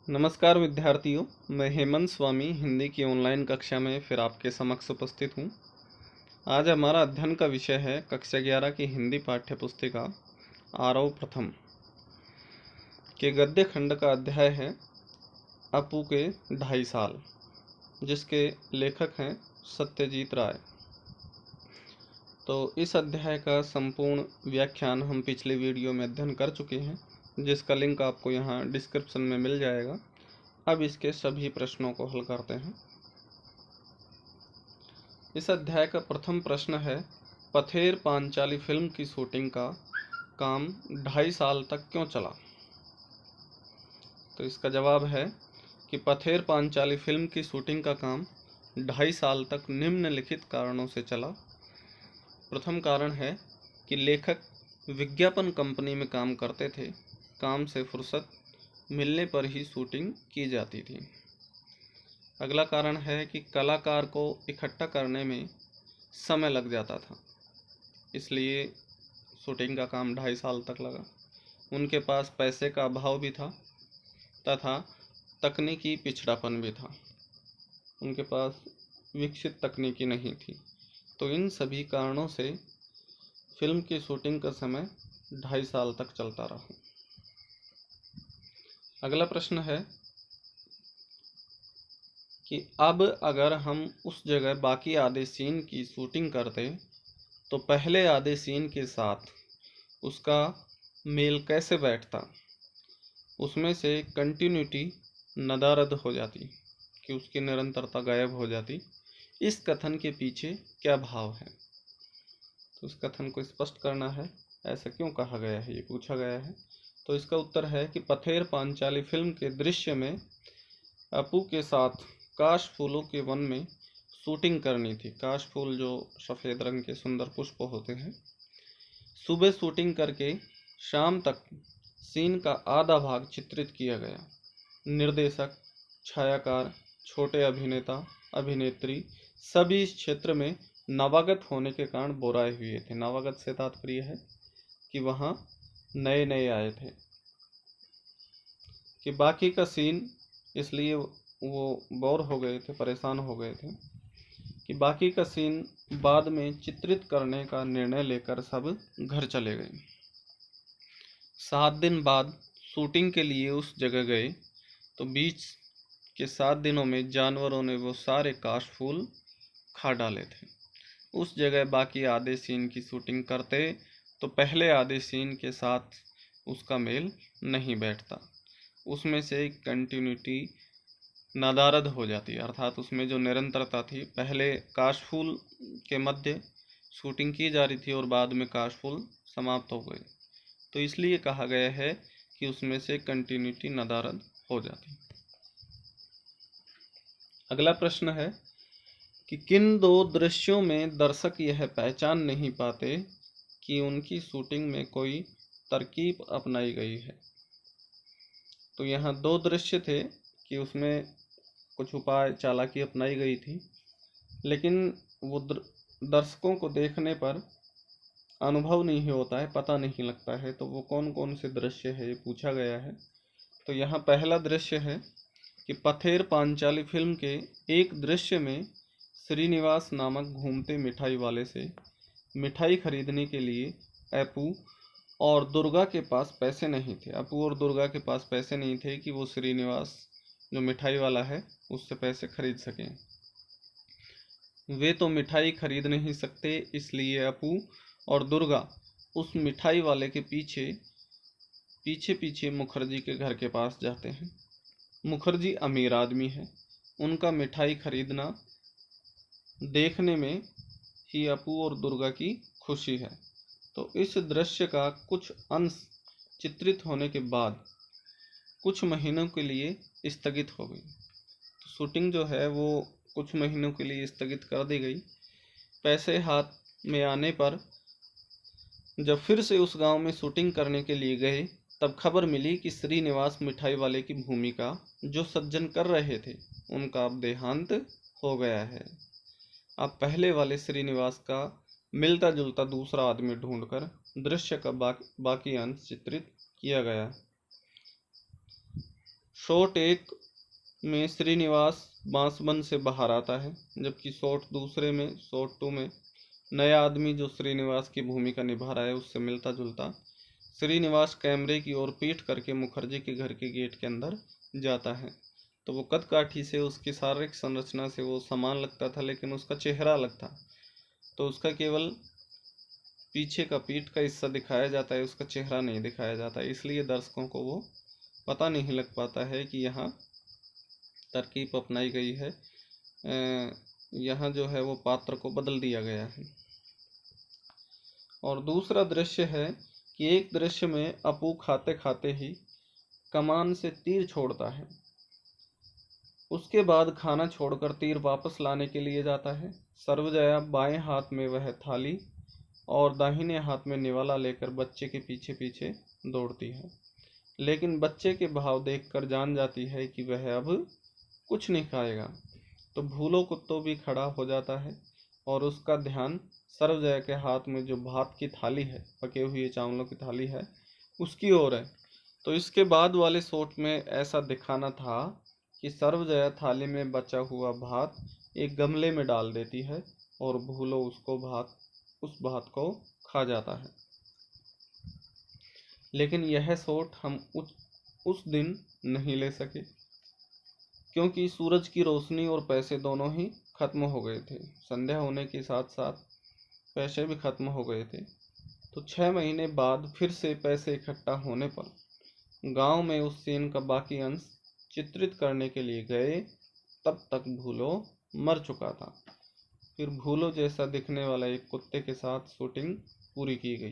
नमस्कार विद्यार्थियों, मैं हेमंत स्वामी हिंदी की ऑनलाइन कक्षा में फिर आपके समक्ष उपस्थित हूँ। आज हमारा अध्ययन का विषय है कक्षा 11 की हिंदी पाठ्य पुस्तिका आरव प्रथम के गद्य खंड का अध्याय है अपू के 2.5 साल, जिसके लेखक हैं सत्यजीत राय। तो इस अध्याय का संपूर्ण व्याख्यान हम पिछले वीडियो में अध्ययन कर चुके हैं, जिसका लिंक आपको यहाँ डिस्क्रिप्शन में मिल जाएगा। अब इसके सभी प्रश्नों को हल करते हैं। इस अध्याय का प्रथम प्रश्न है, पथेर पांचाली फिल्म की शूटिंग का काम 2.5 साल तक क्यों चला? तो इसका जवाब है कि पथेर पांचाली फिल्म की शूटिंग का काम 2.5 साल तक निम्नलिखित कारणों से चला। प्रथम कारण है कि लेखक विज्ञापन कंपनी में काम करते थे। काम से फुर्सत मिलने पर ही शूटिंग की जाती थी। अगला कारण है कि कलाकार को इकट्ठा करने में समय लग जाता था, इसलिए शूटिंग का काम 2.5 साल तक लगा। उनके पास पैसे का अभाव भी था तथा तकनीकी पिछड़ापन भी था। उनके पास विकसित तकनीकी नहीं थी। तो इन सभी कारणों से फिल्म की शूटिंग का समय 2.5 साल तक चलता रहा। अगला प्रश्न है कि अब अगर हम उस जगह बाकी आधे सीन की शूटिंग करते तो पहले आधे सीन के साथ उसका मेल कैसे बैठता? उसमें से कंटिन्यूटी नदारद हो जाती कि उसकी निरंतरता गायब हो जाती। इस कथन के पीछे क्या भाव है? तो इस कथन को स्पष्ट करना है। ऐसा क्यों कहा गया है, ये पूछा गया है। तो इसका उत्तर है कि पथेर पांचाली फिल्म के दृश्य में अपू के साथ काश फूलों के वन में शूटिंग करनी थी। काश फूल जो सफ़ेद रंग के सुंदर पुष्प होते हैं। सुबह शूटिंग करके शाम तक सीन का आधा भाग चित्रित किया गया। निर्देशक, छायाकार, छोटे अभिनेता, अभिनेत्री सभी इस क्षेत्र में नवागत होने के कारण बोराए हुए थे। नवागत से तात्पर्य है कि वहाँ नए नए आए थे कि बाकी का सीन, इसलिए वो बोर हो गए थे, परेशान हो गए थे कि बाकी का सीन बाद में चित्रित करने का निर्णय लेकर सब घर चले गए। 7 दिन बाद शूटिंग के लिए उस जगह गए तो बीच के 7 दिनों में जानवरों ने वो सारे काश फूल खा डाले थे। उस जगह बाकी आधे सीन की शूटिंग करते तो पहले आधे सीन के साथ उसका मेल नहीं बैठता। उसमें से कंटिन्यूटी नदारद हो जाती, अर्थात उसमें जो निरंतरता थी, पहले काशफूल के मध्य शूटिंग की जा रही थी और बाद में काशफूल समाप्त हो गए। तो इसलिए कहा गया है कि उसमें से कंटिन्यूटी नदारद हो जाती। अगला प्रश्न है कि किन दो दृश्यों में दर्शक यह पहचान नहीं पाते कि उनकी शूटिंग में कोई तरकीब अपनाई गई है? तो यहाँ 2 दृश्य थे कि उसमें कुछ उपाय, चालाकी अपनाई गई थी, लेकिन वो दर्शकों को देखने पर अनुभव नहीं होता है, पता नहीं लगता है। तो वो कौन कौन से दृश्य है, ये पूछा गया है। तो यहाँ पहला दृश्य है कि पथेर पांचाली फिल्म के एक दृश्य में श्रीनिवास नामक घूमते मिठाई वाले से मिठाई खरीदने के लिए अपू और दुर्गा के पास पैसे नहीं थे। अपू और दुर्गा के पास पैसे नहीं थे कि वो श्रीनिवास जो मिठाई वाला है उससे पैसे खरीद सकें। वे तो मिठाई खरीद नहीं सकते, इसलिए अपू और दुर्गा उस मिठाई वाले के पीछे पीछे मुखर्जी के घर के पास जाते हैं। मुखर्जी अमीर आदमी है। उनका मिठाई खरीदना देखने में ही अपू और दुर्गा की खुशी है। तो इस दृश्य का कुछ अंश चित्रित होने के बाद कुछ महीनों के लिए स्थगित हो गई। तो शूटिंग जो है वो कुछ महीनों के लिए स्थगित कर दी गई। पैसे हाथ में आने पर जब फिर से उस गांव में शूटिंग करने के लिए गए, तब खबर मिली कि श्रीनिवास मिठाई वाले की भूमिका जो सज्जन कर रहे थे, उनका अब देहांत हो गया है। अब पहले वाले श्रीनिवास का मिलता जुलता दूसरा आदमी ढूंढकर दृश्य का बाकी अंश चित्रित किया गया। शॉट एक में श्रीनिवास बांसबंद से बाहर आता है, जबकि शॉट दूसरे में, शॉट 2 में नया आदमी जो श्रीनिवास की भूमिका निभा रहा है उससे मिलता जुलता श्रीनिवास कैमरे की ओर पीठ करके मुखर्जी के घर के गेट के अंदर जाता है। तो वो कदकाठी से, उसकी शारीरिक संरचना से वो समान लगता था, लेकिन उसका चेहरा अलग था। तो उसका केवल पीछे का, पीठ का हिस्सा दिखाया जाता है, उसका चेहरा नहीं दिखाया जाता, इसलिए दर्शकों को वो पता नहीं लग पाता है कि यहाँ तरकीब अपनाई गई है, यहाँ जो है वो पात्र को बदल दिया गया है। और दूसरा दृश्य है कि एक दृश्य में अपू खाते खाते ही कमान से तीर छोड़ता है, उसके बाद खाना छोड़कर तीर वापस लाने के लिए जाता है। सर्वजया बाएं हाथ में वह थाली और दाहिने हाथ में निवाला लेकर बच्चे के पीछे पीछे दौड़ती है, लेकिन बच्चे के भाव देखकर जान जाती है कि वह अब कुछ नहीं खाएगा। तो भूलो कुत्तो भी खड़ा हो जाता है और उसका ध्यान सर्वजया के हाथ में जो भात की थाली है, पके हुए चावलों की थाली है, उसकी ओर है। तो इसके बाद वाले शॉट में ऐसा दिखाना था कि सर्वजया थाली में बचा हुआ भात एक गमले में डाल देती है और भूलो उस भात को खा जाता है। लेकिन यह शॉट हम उस दिन नहीं ले सके, क्योंकि सूरज की रोशनी और पैसे दोनों ही खत्म हो गए थे। संध्या होने के साथ साथ पैसे भी खत्म हो गए थे। तो 6 महीने बाद फिर से पैसे इकट्ठा होने पर गांव में उस सीन का बाकी अंश चित्रित करने के लिए गए, तब तक भूलो मर चुका था। फिर भूलो जैसा दिखने वाला एक कुत्ते के साथ शूटिंग पूरी की गई।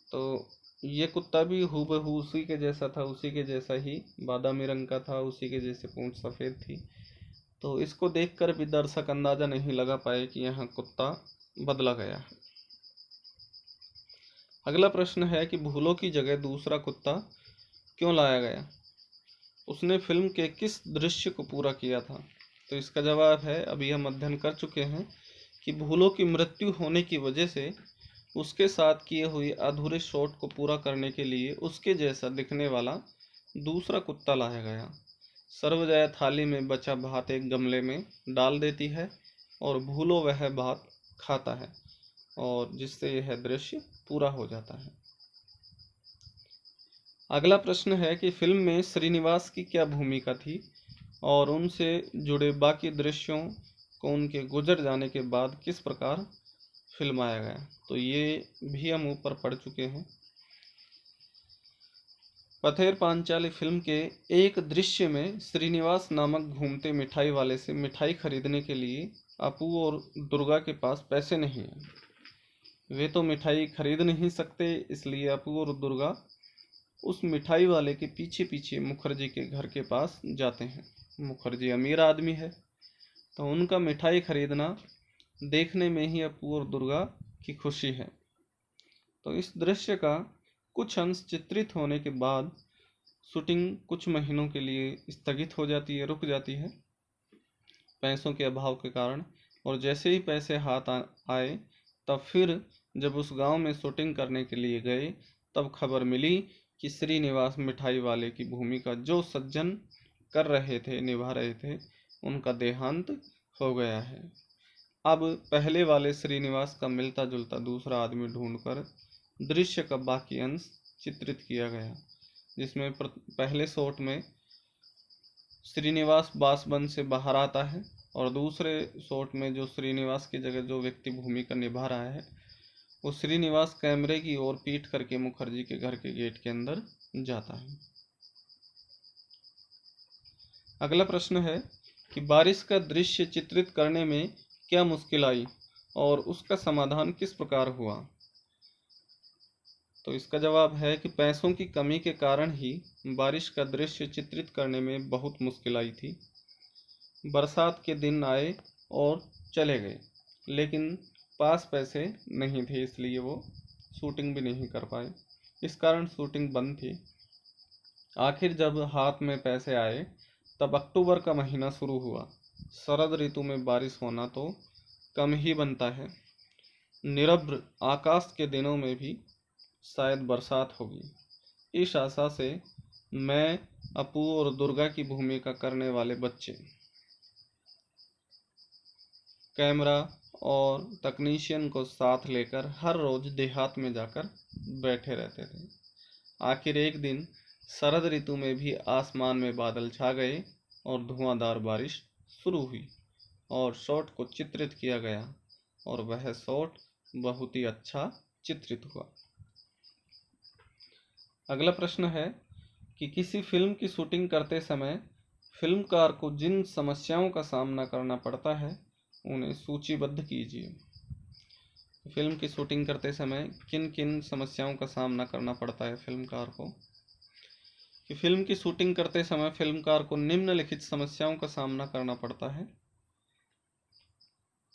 तो ये कुत्ता भी हूबहू उसी के जैसा था, उसी के जैसा ही बादामी रंग का था, उसी के जैसे पूंछ सफ़ेद थी। तो इसको देखकर भी दर्शक अंदाजा नहीं लगा पाए कि यहाँ कुत्ता बदला गया है। अगला प्रश्न है कि भूलो की जगह दूसरा कुत्ता क्यों लाया गया, उसने फिल्म के किस दृश्य को पूरा किया था। तो इसका जवाब है, अभी हम अध्ययन कर चुके हैं कि भूलो की मृत्यु होने की वजह से उसके साथ किए हुए अधूरे शॉट को पूरा करने के लिए उसके जैसा दिखने वाला दूसरा कुत्ता लाया गया। सर्वजया थाली में बचा भात एक गमले में डाल देती है और भूलो वह भात खाता है, और जिससे यह दृश्य पूरा हो जाता है। अगला प्रश्न है कि फिल्म में श्रीनिवास की क्या भूमिका थी और उनसे जुड़े बाकी दृश्यों को उनके गुजर जाने के बाद किस प्रकार फिल्माया गया। तो ये भी हम ऊपर पढ़ चुके हैं। पथेर पांचाली फिल्म के एक दृश्य में श्रीनिवास नामक घूमते मिठाई वाले से मिठाई खरीदने के लिए अपू और दुर्गा के पास पैसे नहीं हैं। वे तो मिठाई खरीद नहीं सकते, इसलिए अपू और दुर्गा उस मिठाई वाले के पीछे पीछे मुखर्जी के घर के पास जाते हैं। मुखर्जी अमीर आदमी है, तो उनका मिठाई खरीदना देखने में ही अपू और दुर्गा की खुशी है। तो इस दृश्य का कुछ अंश चित्रित होने के बाद शूटिंग कुछ महीनों के लिए स्थगित हो जाती है, रुक जाती है पैसों के अभाव के कारण। और जैसे ही पैसे हाथ आए, तब फिर जब उस गांव में शूटिंग करने के लिए गए, तब खबर मिली कि श्रीनिवास मिठाई वाले की भूमिका जो सज्जन कर रहे थे, निभा रहे थे, उनका देहांत हो गया है। अब पहले वाले श्रीनिवास का मिलता जुलता दूसरा आदमी ढूंढकर दृश्य का बाकी अंश चित्रित किया गया, जिसमें पहले शॉट में श्रीनिवास बांसबंद से बाहर आता है और दूसरे शॉट में जो श्रीनिवास की जगह जो व्यक्ति भूमिका निभा रहा है, वो श्रीनिवास कैमरे की ओर पीठ करके मुखर्जी के घर के गेट के अंदर जाता है। अगला प्रश्न है कि बारिश का दृश्य चित्रित करने में क्या मुश्किल आई और उसका समाधान किस प्रकार हुआ। तो इसका जवाब है कि पैसों की कमी के कारण ही बारिश का दृश्य चित्रित करने में बहुत मुश्किल आई थी। बरसात के दिन आए और चले गए, लेकिन पास पैसे नहीं थे, इसलिए वो शूटिंग भी नहीं कर पाए। इस कारण शूटिंग बंद थी। आखिर जब हाथ में पैसे आए, तब अक्टूबर का महीना शुरू हुआ। शरद ऋतु में बारिश होना तो कम ही बनता है। निरभ्र आकाश के दिनों में भी शायद बरसात होगी। इस आशा से मैं, अपू और दुर्गा की भूमिका करने वाले बच्चे कैमरा और तकनीशियन को साथ लेकर हर रोज देहात में जाकर बैठे रहते थे। आखिर एक दिन शरद ऋतु में भी आसमान में बादल छा गए और धुआंधार बारिश शुरू हुई और शॉट को चित्रित किया गया और वह शॉट बहुत ही अच्छा चित्रित हुआ। अगला प्रश्न है कि किसी फिल्म की शूटिंग करते समय फिल्मकार को जिन समस्याओं का सामना करना पड़ता है उन्हें सूचीबद्ध कीजिए। फिल्म की शूटिंग करते समय किन किन समस्याओं का सामना करना पड़ता है फिल्मकार को? कि फिल्म की शूटिंग करते समय फिल्मकार को निम्नलिखित समस्याओं का सामना करना पड़ता है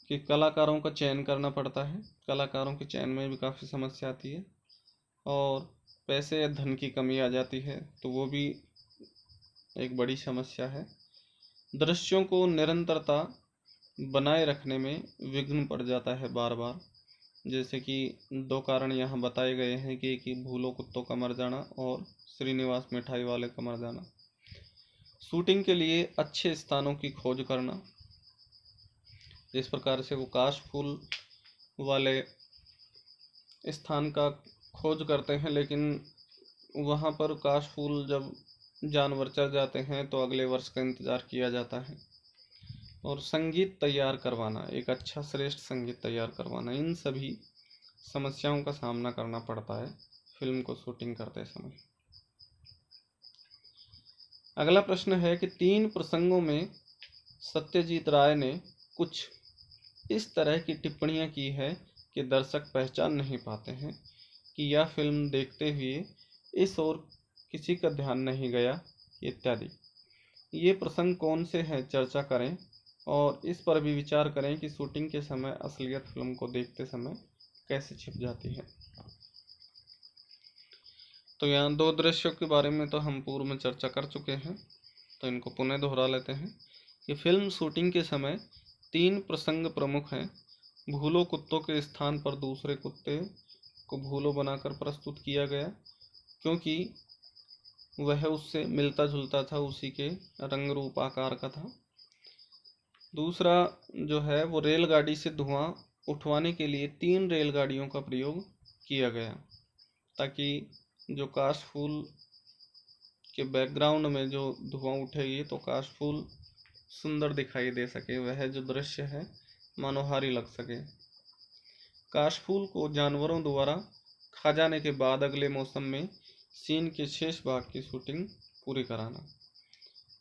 कि कलाकारों का चयन करना पड़ता है, कलाकारों के चयन में भी काफ़ी समस्या आती है, और पैसे या धन की कमी आ जाती है तो वो भी एक बड़ी समस्या है। दृश्यों को निरंतरता बनाए रखने में विघ्न पड़ जाता है बार बार, जैसे कि दो कारण यहाँ बताए गए हैं कि भूलो कुत्तों का मर जाना और श्रीनिवास मिठाई वाले का मर जाना। शूटिंग के लिए अच्छे स्थानों की खोज करना, जिस प्रकार से वो काशफूल वाले स्थान का खोज करते हैं, लेकिन वहाँ पर काशफूल जब जानवर चढ़ जाते हैं तो अगले वर्ष का इंतज़ार किया जाता है। और संगीत तैयार करवाना, एक अच्छा श्रेष्ठ संगीत तैयार करवाना, इन सभी समस्याओं का सामना करना पड़ता है फिल्म को शूटिंग करते समय। अगला प्रश्न है कि 3 प्रसंगों में सत्यजीत राय ने कुछ इस तरह की टिप्पणियां की है कि दर्शक पहचान नहीं पाते हैं कि यह फिल्म देखते हुए इस ओर किसी का ध्यान नहीं गया इत्यादि। ये प्रसंग कौन से हैं, चर्चा करें और इस पर भी विचार करें कि शूटिंग के समय असलियत फिल्म को देखते समय कैसे छिप जाती है। तो यहाँ 2 दृश्यों के बारे में तो हम पूर्व में चर्चा कर चुके हैं, तो इनको पुनः दोहरा लेते हैं कि फिल्म शूटिंग के समय 3 प्रसंग प्रमुख हैं। भूलो कुत्तों के स्थान पर दूसरे कुत्ते को भूलो बनाकर प्रस्तुत किया गया, क्योंकि वह उससे मिलता जुलता था, उसी के रंग रूप आकार का था। दूसरा जो है वो रेलगाड़ी से धुआं उठवाने के लिए 3 रेलगाड़ियों का प्रयोग किया गया, ताकि जो काशफूल के बैकग्राउंड में जो धुआं उठेगी तो काशफूल सुंदर दिखाई दे सके, वह जो दृश्य है मनोहारी लग सके। काशफूल को जानवरों द्वारा खा जाने के बाद अगले मौसम में सीन के शेष भाग की शूटिंग पूरी कराना।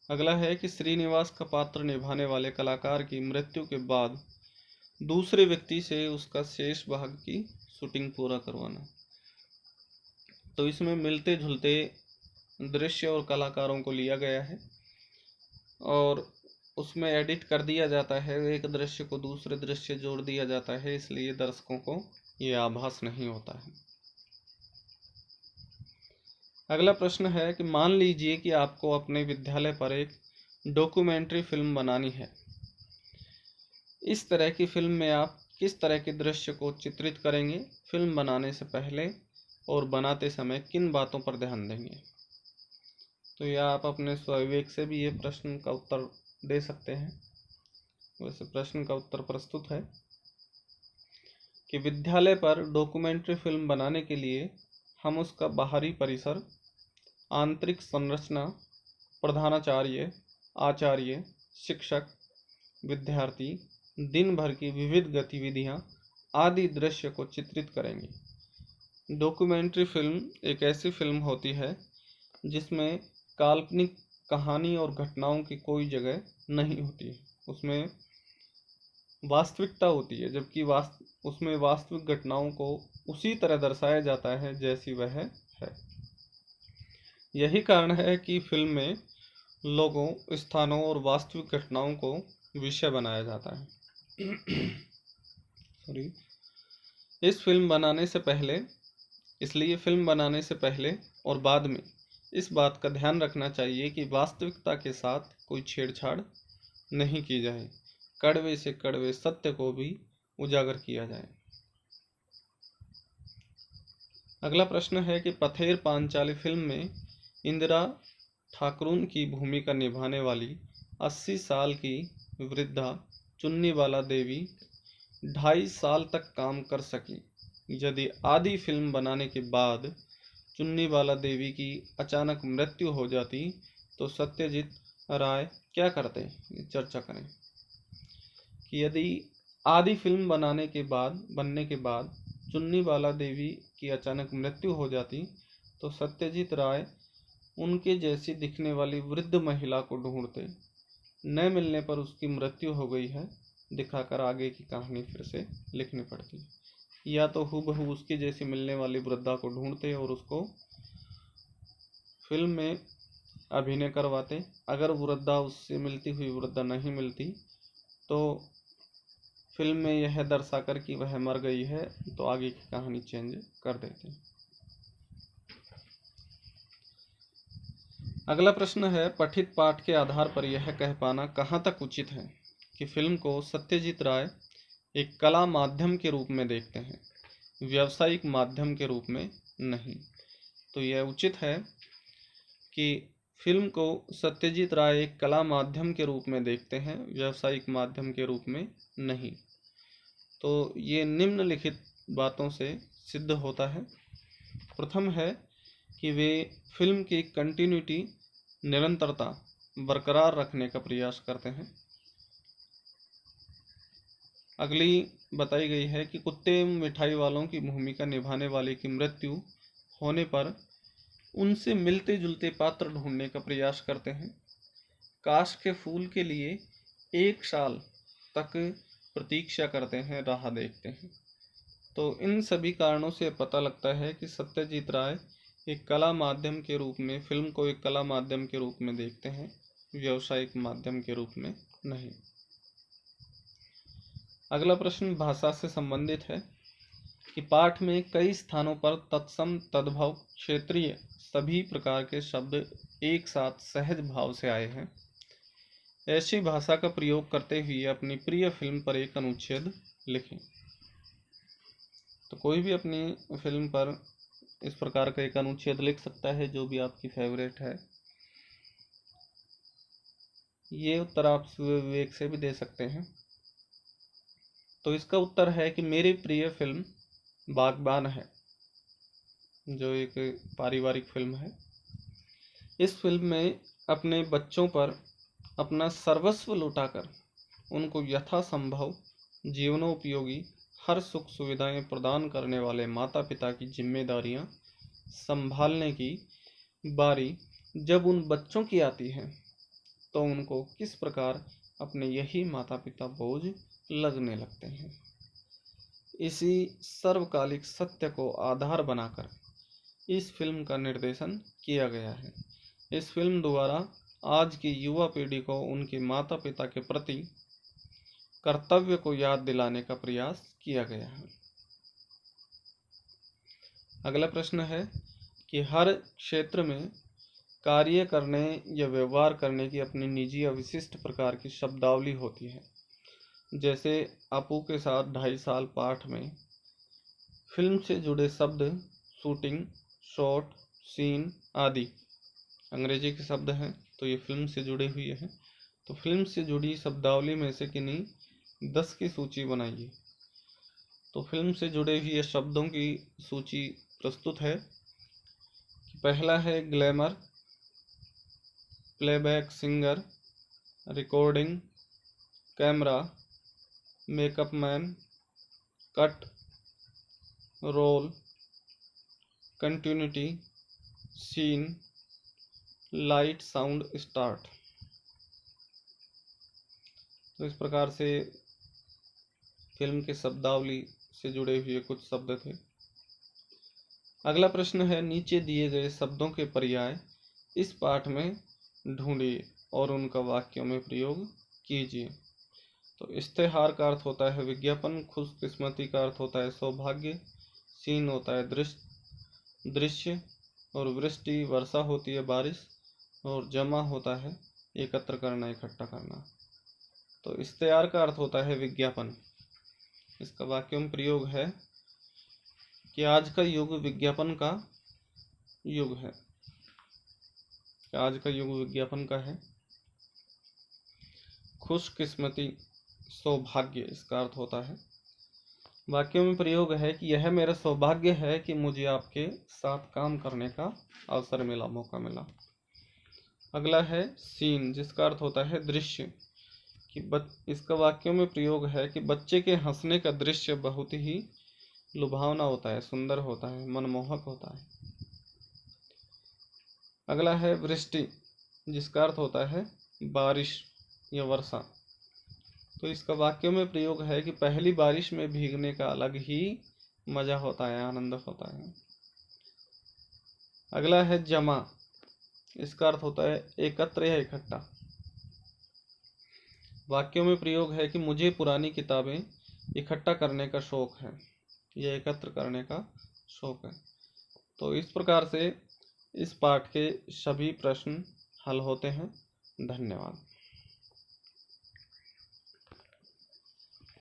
अगला है कि श्रीनिवास का पात्र निभाने वाले कलाकार की मृत्यु के बाद दूसरे व्यक्ति से उसका शेष भाग की शूटिंग पूरा करवाना। तो इसमें मिलते जुलते दृश्य और कलाकारों को लिया गया है और उसमें एडिट कर दिया जाता है, एक दृश्य को दूसरे दृश्य जोड़ दिया जाता है, इसलिए दर्शकों को ये आभास नहीं होता है। अगला प्रश्न है कि मान लीजिए कि आपको अपने विद्यालय पर एक डॉक्यूमेंट्री फिल्म बनानी है। इस तरह की फिल्म में आप किस तरह के दृश्य को चित्रित करेंगे? फिल्म बनाने से पहले और बनाते समय किन बातों पर ध्यान देंगे? तो यह आप अपने स्वविवेक से भी ये प्रश्न का उत्तर दे सकते हैं। वैसे प्रश्न का उत्तर प्रस्तुत है कि विद्यालय पर डॉक्यूमेंट्री फिल्म बनाने के लिए हम उसका बाहरी परिसर, आंतरिक संरचना, प्रधानाचार्य, आचार्य, शिक्षक, विद्यार्थी, दिन भर की विविध गतिविधियां आदि दृश्य को चित्रित करेंगे। डॉक्यूमेंट्री फिल्म एक ऐसी फिल्म होती है जिसमें काल्पनिक कहानी और घटनाओं की कोई जगह नहीं होती है, उसमें वास्तविकता होती है, जबकि उसमें वास्तविक घटनाओं को उसी तरह दर्शाया जाता है जैसी वह है। यही कारण है कि फिल्म में लोगों, स्थानों और वास्तविक घटनाओं को विषय बनाया जाता है। सॉरी। इसलिए फिल्म बनाने से पहले और बाद में इस बात का ध्यान रखना चाहिए कि वास्तविकता के साथ कोई छेड़छाड़ नहीं की जाए, कड़वे से कड़वे सत्य को भी उजागर किया जाए। अगला प्रश्न है कि पथेर पांचाली फिल्म में इंदिरा ठाकुरून की भूमिका निभाने वाली 80 साल की वृद्धा चुन्नीवाला देवी 2.5 साल तक काम कर सकी। यदि आधी फिल्म बनाने के बाद चुन्नीवाला देवी की अचानक मृत्यु हो जाती तो सत्यजीत राय क्या करते? चर्चा करें कि यदि आधी फिल्म बनने के बाद चुन्नीवाला देवी की अचानक मृत्यु हो जाती तो सत्यजीत राय उनके जैसी दिखने वाली वृद्ध महिला को ढूंढते। न मिलने पर उसकी मृत्यु हो गई है दिखाकर आगे की कहानी फिर से लिखनी पड़ती, या तो हूबहू उसकी जैसी मिलने वाली वृद्धा को ढूंढते और उसको फिल्म में अभिनय करवाते। अगर वृद्धा उससे मिलती हुई वृद्धा नहीं मिलती तो फिल्म में यह दर्शाकर कि वह मर गई है तो आगे की कहानी चेंज कर देते। अगला प्रश्न है, पठित पाठ के आधार पर यह कह पाना कहाँ तक उचित है कि फिल्म को सत्यजीत राय एक कला माध्यम के रूप में देखते हैं, व्यावसायिक माध्यम के रूप में नहीं। तो यह उचित है कि फिल्म को सत्यजीत राय एक कला माध्यम के रूप में देखते हैं, व्यावसायिक माध्यम के रूप में नहीं। तो ये निम्नलिखित बातों से सिद्ध होता है। प्रथम है कि वे फिल्म की कंटिन्यूटी, निरंतरता बरकरार रखने का प्रयास करते हैं। अगली बताई गई है कि कुत्ते मिठाई वालों की भूमिका निभाने वाले की मृत्यु होने पर उनसे मिलते जुलते पात्र ढूंढने का प्रयास करते हैं। काश के फूल के लिए 1 साल तक प्रतीक्षा करते हैं, राह देखते हैं। तो इन सभी कारणों से पता लगता है कि सत्यजीत राय एक कला माध्यम के रूप में, फिल्म को एक कला माध्यम के रूप में देखते हैं, व्यावसायिक माध्यम के रूप में नहीं। अगला प्रश्न भाषा से संबंधित है कि पाठ में कई स्थानों पर तत्सम, तद्भव, क्षेत्रीय सभी प्रकार के शब्द एक साथ सहज भाव से आए हैं। ऐसी भाषा का प्रयोग करते हुए अपनी प्रिय फिल्म पर एक अनुच्छेद लिखें। तो कोई भी अपनी फिल्म पर इस प्रकार का एक अनुच्छेद लिख सकता है जो भी आपकी फेवरेट है। ये उत्तर आप विवेक से भी दे सकते हैं। तो इसका उत्तर है कि मेरी प्रिय फिल्म बागबान है, जो एक पारिवारिक फिल्म है। इस फिल्म में अपने बच्चों पर अपना सर्वस्व लुटाकर उनको यथासंभव जीवनोपयोगी हर सुख सुविधाएं प्रदान करने वाले माता पिता की जिम्मेदारियां संभालने की बारी जब उन बच्चों की आती है तो उनको किस प्रकार अपने यही माता पिता बोझ लगने लगते हैं। इसी सर्वकालिक सत्य को आधार बनाकर इस फिल्म का निर्देशन किया गया है। इस फिल्म द्वारा आज की युवा पीढ़ी को उनके माता पिता के प्रति कर्तव्य को याद दिलाने का प्रयास किया गया है। अगला प्रश्न है कि हर क्षेत्र में कार्य करने या व्यवहार करने की अपनी निजी या विशिष्ट प्रकार की शब्दावली होती है। जैसे अपू के साथ 2.5 साल पाठ में फिल्म से जुड़े शब्द शूटिंग, शॉट, सीन आदि अंग्रेजी के शब्द हैं, तो ये फिल्म से जुड़े हुए हैं। तो फिल्म से जुड़ी शब्दावली में से किन्हीं 10 की सूची बनाइए। तो फिल्म से जुड़े हुए शब्दों की सूची प्रस्तुत है कि पहला है glamour, playback singer, recording, camera, makeup man, cut, roll, continuity, scene, light, sound, start. तो इस प्रकार से फिल्म के शब्दावली से जुड़े हुए कुछ शब्द थे। अगला प्रश्न है, नीचे दिए गए शब्दों के पर्याय इस पाठ में ढूंढिए और उनका वाक्यों में प्रयोग कीजिए। तो इश्तेहार का अर्थ होता है विज्ञापन, खुशकिस्मती का अर्थ होता है सौभाग्य, सीन होता है दृश्य, और वृष्टि वर्षा होती है बारिश, और जमा होता है एकत्र करना, इकट्ठा करना। तो इश्तेहार का अर्थ होता है विज्ञापन। इसका वाक्यों में प्रयोग है कि आज का युग विज्ञापन का युग है। आज का युग विज्ञापन का है। खुशकिस्मती, सौभाग्य, इसका अर्थ होता है। वाक्यों में प्रयोग है कि यह मेरा सौभाग्य है कि मुझे आपके साथ काम करने का अवसर मिला, मौका मिला। अगला है सीन, जिसका अर्थ होता है दृश्य, कि इसका वाक्यों में प्रयोग है कि बच्चे के हंसने का दृश्य बहुत ही लुभावना होता है, सुंदर होता है, मनमोहक होता है। अगला है वृष्टि, जिसका अर्थ होता है बारिश या वर्षा। तो इसका वाक्यों में प्रयोग है कि पहली बारिश में भीगने का अलग ही मजा होता है, आनंद होता है। अगला है जमा, इसका अर्थ होता है एकत्र या इकट्ठा। वाक्यों में प्रयोग है कि मुझे पुरानी किताबें इकट्ठा करने का शौक है, या एकत्र करने का शौक है। तो इस प्रकार से इस पाठ के सभी प्रश्न हल होते हैं। धन्यवाद।